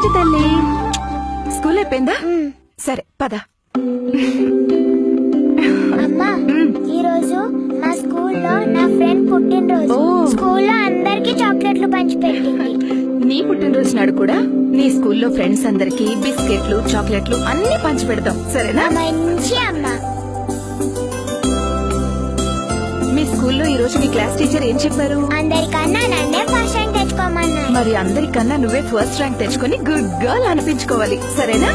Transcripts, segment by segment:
చిట్టి తల్లి, స్కూల్ అయిపోయిందా? సరే పద. అమ్మా, ఈ రోజు మా స్కూల్లో నా ఫ్రెండ్ పుట్టినరోజు. స్కూల్లో అందరికి చాక్లెట్లు పంచిపెట్టింది. నీ పుట్టినరోజు నాడు కూడా నీ స్కూల్లో ఫ్రెండ్స్ అందరికి బిస్కెట్లు, చాక్లెట్లు అన్ని పంచి పెడతాం, సరేనా? మంచి అమ్మా. మీ స్కూల్లో ఈ రోజు మీ క్లాస్ టీచర్ ఏం చెప్పారు? అందరికన్నా నన్నే ఫస్ట్ ర్యాంక్ తెచ్చుకోమన్నారు. మరి అందరికన్నా నువ్వే ఫస్ట్ ర్యాంక్ తెచ్చుకొని గుడ్ గర్ల్ అనిపించుకోవాలి, సరేనా?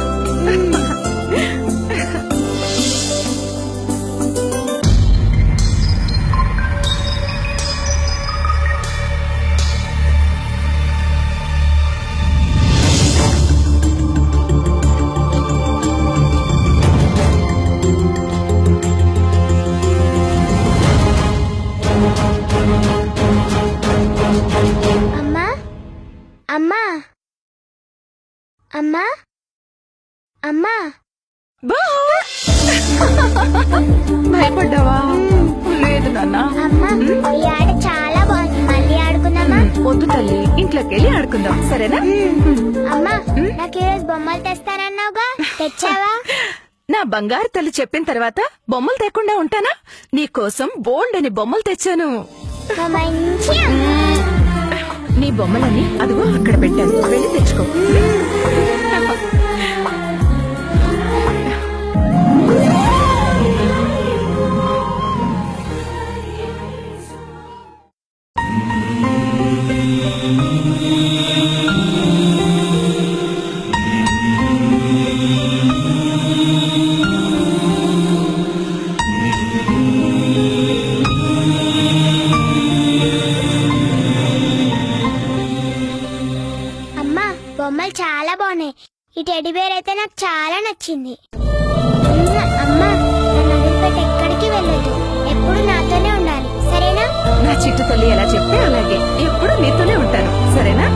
అమ్మా, అమ్మా, అమ్మా, అమ్మా. భయపడ్డావా? లేదు నాన్న. అమ్మా, ఈ ఆట చాలా బాగుంది. మళ్ళీ ఆడుకుందామా? వద్దు తల్లి, ఇంట్లోకి వెళ్ళి ఆడుకుందాం, సరేనా? అమ్మా, నాకు ఈరోజు బొమ్మలు తెస్తానన్నావుగా, తెచ్చావా? నా బంగారు తల్లి చెప్పిన తర్వాత బొమ్మలు తెకుండా ఉంటానా? నీ కోసం బోల్డ్ అని బొమ్మలు తెచ్చాను. మంచి నీ బొమ్మలన్నీ అదిగో అక్కడ పెట్టాను, వెళ్ళి తెచ్చుకో. బొమ్మలు చాలా బాగున్నాయి. ఈ టెడ్డీ బేర్ అయితే నాకు చాలా నచ్చింది. అమ్మా, నన్ను వదిలిపెట్టి ఎక్కడికి వెళ్ళొద్దు. ఎప్పుడు నాతోనే ఉండాలి, సరేనా? నా చిట్టు తల్లి ఎలా చెప్తే అలాగే, ఎప్పుడు నీతోనే ఉంటాను, సరేనా?